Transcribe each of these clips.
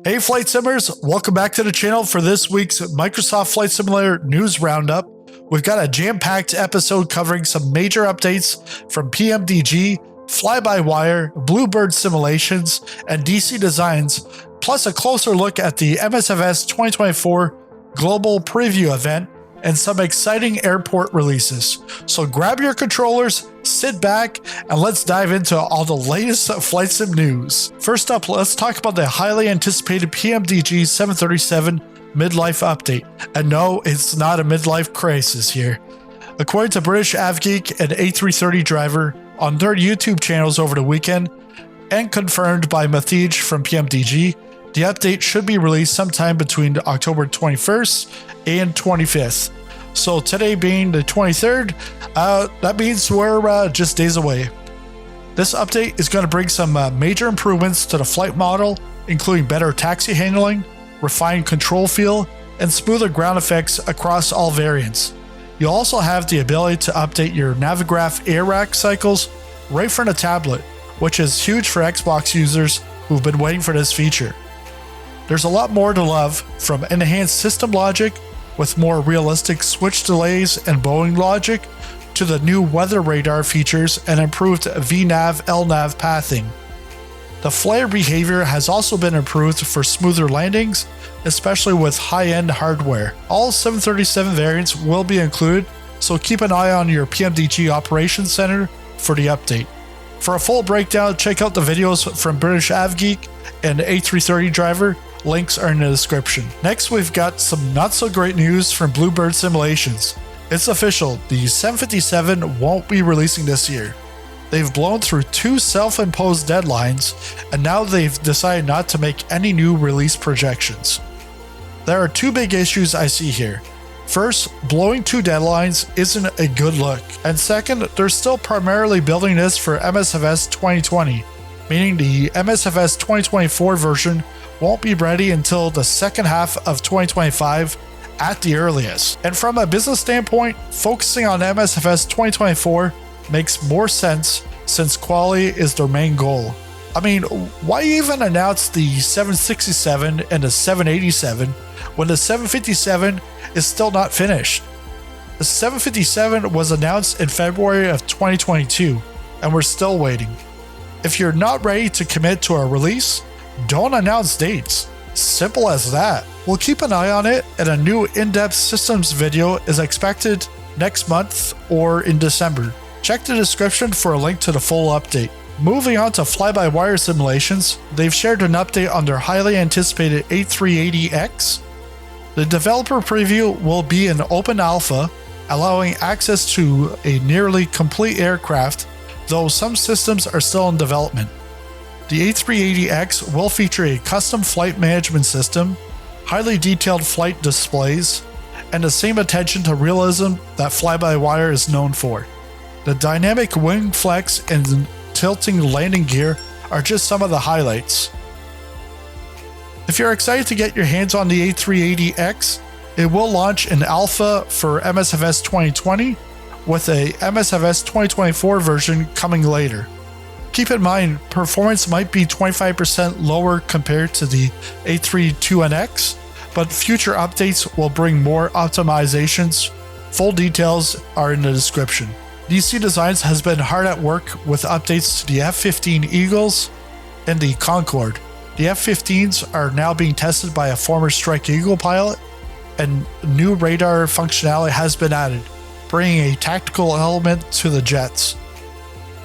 Hey Flight Simmers, welcome back to the channel for this week's Microsoft Flight Simulator News Roundup. We've got a jam-packed episode covering some major updates from PMDG, FlyByWire, BlueBird simulations, and DC Designs, plus a closer look at the MSFS 2024 Global Preview event and some exciting airport releases. So grab your controllers, sit back, and let's dive into all the latest flight sim news. First up, let's talk about the highly anticipated PMDG 737 midlife update. And no, it's not a midlife crisis here. According to British AvGeek and A330 Driver on their YouTube channels over the weekend, and confirmed by Matheej from PMDG, the update should be released sometime between October 21st and 25th. So today being the 23rd, that means we're just days away. This update is going to bring some major improvements to the flight model, including better taxi handling, refined control feel, and smoother ground effects across all variants. You'll also have the ability to update your Navigraph air rack cycles right from the tablet, which is huge for Xbox users who've been waiting for this feature. There's a lot more to love, from enhanced system logic with more realistic switch delays and Boeing logic, to the new weather radar features and improved VNav LNav pathing. The flare behavior has also been improved for smoother landings, especially with high-end hardware. All 737 variants will be included, so keep an eye on your PMDG Operations Center for the update. For a full breakdown, check out the videos from British AvGeek and A330 Driver. Links are in the description. Next, we've got some not so great news from BlueBird Simulations. It's official, the 757 won't be releasing this year. They've blown through two self-imposed deadlines, and now they've decided not to make any new release projections. There are two big issues I see here. First, blowing two deadlines isn't a good look. And second, they're still primarily building this for MSFS 2020, meaning the MSFS 2024 version won't be ready until the second half of 2025 at the earliest. And from a business standpoint, focusing on MSFS 2024 makes more sense since quality is their main goal. I mean, why even announce the 767 and the 787 when the 757 is still not finished? The 757 was announced in February of 2022, and we're still waiting. If you're not ready to commit to a release, don't announce dates. Simple as that. We'll keep an eye on it, and a new in-depth systems video is expected next month or in December. Check the description for a link to the full update. Moving on to FlyByWire simulations, they've shared an update on their highly anticipated A380X. The developer preview will be an open alpha, allowing access to a nearly complete aircraft, though some systems are still in development. The A380X will feature a custom flight management system, highly detailed flight displays, and the same attention to realism that FlyByWire is known for. The dynamic wing flex and tilting landing gear are just some of the highlights. If you're excited to get your hands on the A380X, it will launch in alpha for MSFS 2020, with a MSFS 2024 version coming later. Keep in mind, performance might be 25% lower compared to the A320nx, but future updates will bring more optimizations. Full details are in the description. DC Designs has been hard at work with updates to the F-15 Eagles and the Concorde. The F-15s are now being tested by a former Strike Eagle pilot, and new radar functionality has been added, bringing a tactical element to the jets.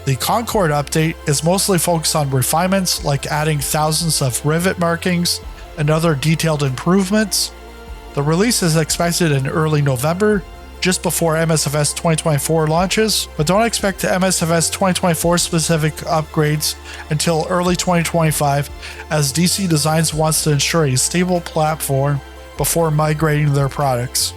The Concorde update is mostly focused on refinements like adding thousands of rivet markings and other detailed improvements. The release is expected in early November, just before MSFS 2024 launches, but don't expect the MSFS 2024 specific upgrades until early 2025, as DC Designs wants to ensure a stable platform before migrating their products.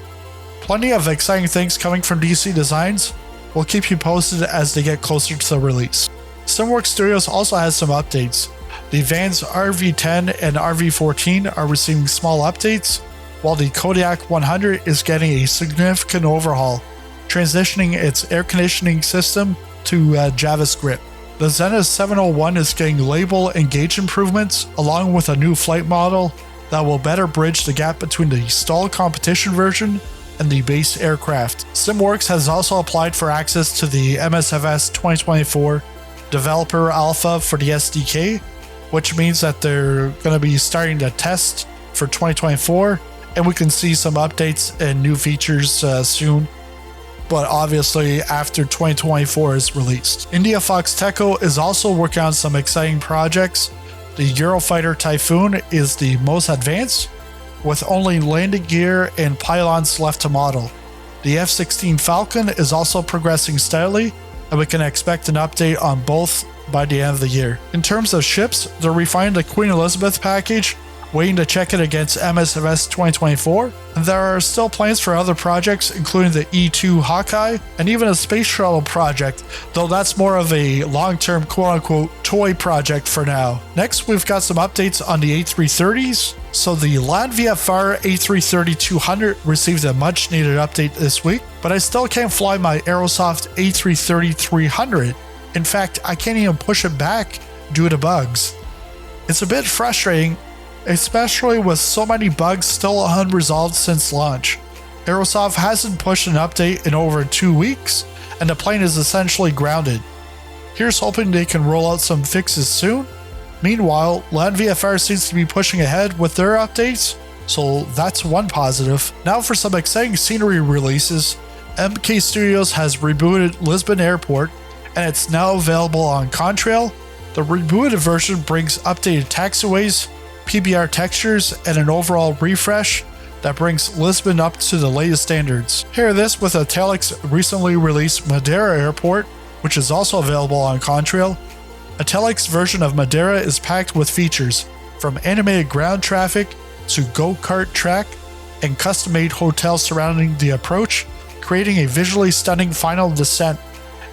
Plenty of exciting things coming from DC Designs. We'll keep you posted as they get closer to the release. SimWorks Studios also has some updates. The Vans RV10 and RV14 are receiving small updates, while the Kodiak 100 is getting a significant overhaul, transitioning its air conditioning system to JavaScript. The Zenith 701 is getting label and gauge improvements along with a new flight model that will better bridge the gap between the stalled competition version and the base aircraft. SimWorks has also applied for access to the MSFS 2024 Developer Alpha for the SDK, which means that they're going to be starting to test for 2024, and we can see some updates and new features soon, but obviously after 2024 is released. IndiaFoxtEcho is also working on some exciting projects. The Eurofighter Typhoon is the most advanced, with only landing gear and pylons left to model. The F-16 Falcon is also progressing steadily, and we can expect an update on both by the end of the year. In terms of ships, they're refining the Queen Elizabeth package, waiting to check it against MSFS 2024, and there are still plans for other projects including the E-2 Hawkeye and even a space shuttle project, though that's more of a long-term quote-unquote toy project for now. Next, we've got some updates on the A330s. So the Navigraph A380X received a much-needed update this week, but I still can't fly my Aerosoft A330-300. In fact, I can't even push it back due to bugs. It's a bit frustrating, especially with so many bugs still unresolved since launch. Aerosoft hasn't pushed an update in over 2 weeks, and the plane is essentially grounded. Here's hoping they can roll out some fixes soon. Meanwhile, LandVFR seems to be pushing ahead with their updates, so that's one positive. Now for some exciting scenery releases. MK Studios has rebooted Lisbon Airport, and it's now available on Contrail. The rebooted version brings updated taxiways, PBR textures, and an overall refresh that brings Lisbon up to the latest standards. Pair this with Atelic's recently released Madeira Airport, which is also available on Contrail. Atelic's version of Madeira is packed with features, from animated ground traffic to go-kart track and custom-made hotels surrounding the approach, creating a visually stunning final descent.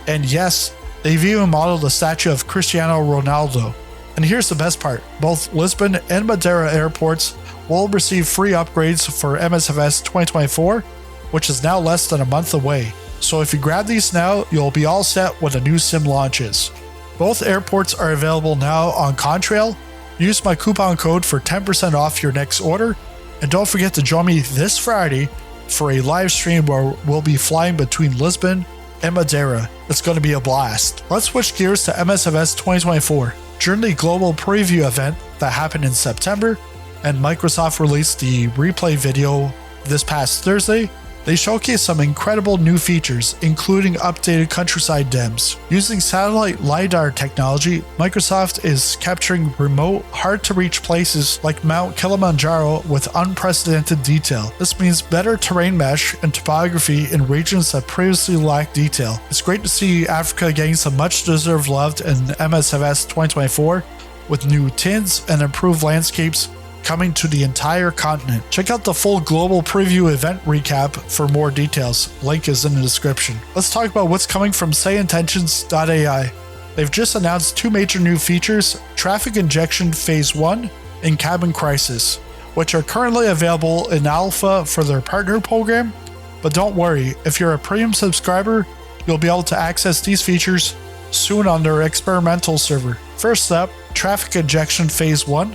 And yes, they've even modeled a statue of Cristiano Ronaldo. And here's the best part, both Lisbon and Madeira airports will receive free upgrades for MSFS 2024, which is now less than a month away. So if you grab these now, you'll be all set when the new sim launches. Both airports are available now on Contrail. Use my coupon code for 10% off your next order, and don't forget to join me this Friday for a live stream where we'll be flying between Lisbon and Madeira. It's going to be a blast. Let's switch gears to MSFS 2024. During the global preview event that happened in September, and Microsoft released the replay video this past Thursday, they showcased some incredible new features, including updated countryside DEMS. Using satellite LiDAR technology, Microsoft is capturing remote, hard-to-reach places like Mount Kilimanjaro with unprecedented detail. This means better terrain mesh and topography in regions that previously lacked detail. It's great to see Africa getting some much-deserved love in MSFS 2024, with new tints and improved landscapes coming to the entire continent. Check out the full global preview event recap for more details. Link is in the description. Let's talk about what's coming from SayIntentions.AI. They've just announced 2 major new features, Traffic Injection Phase 1 and Cabin Crisis, which are currently available in alpha for their partner program. But don't worry, if you're a premium subscriber, you'll be able to access these features soon on their experimental server. First up, Traffic Injection Phase 1.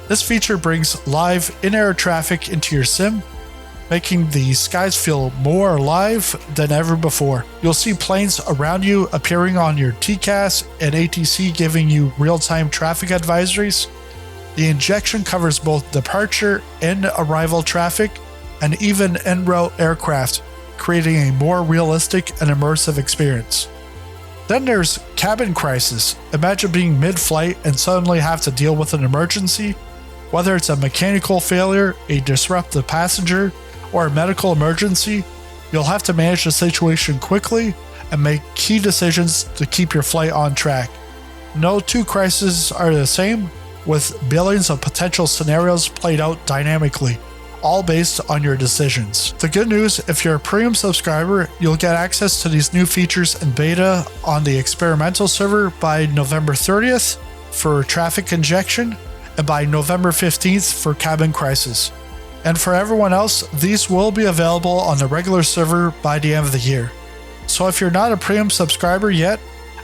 This feature brings live in-air traffic into your sim, making the skies feel more alive than ever before. You'll see planes around you appearing on your TCAS and ATC, giving you real-time traffic advisories. The injection covers both departure and arrival traffic, and even en route aircraft, creating a more realistic and immersive experience. Then there's Cabin Crisis. Imagine being mid-flight and suddenly have to deal with an emergency. Whether it's a mechanical failure, a disrupted passenger, or a medical emergency, you'll have to manage the situation quickly and make key decisions to keep your flight on track. No 2 crises are the same, with billions of potential scenarios played out dynamically, all based on your decisions. The good news, if you're a premium subscriber, you'll get access to these new features in beta on the experimental server by November 30th for traffic injection, and by November 15th for Cabin Crisis. And for everyone else, these will be available on the regular server by the end of the year. So if you're not a premium subscriber yet,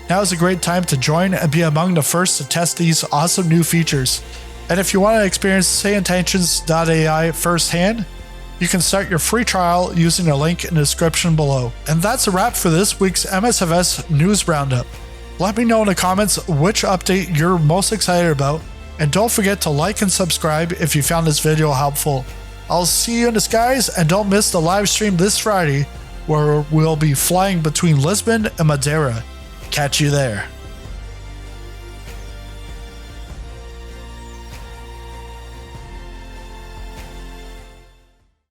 Now is a great time to join and be among the first to test these awesome new features. And if you want to experience SayIntentions.AI firsthand, you can start your free trial using the link in the description below. And that's a wrap for this week's MSFS News Roundup. Let me know in the comments which update you're most excited about, and don't forget to like and subscribe if you found this video helpful. I'll see you in the skies, and don't miss the live stream this Friday where we'll be flying between Lisbon and Madeira. Catch you there.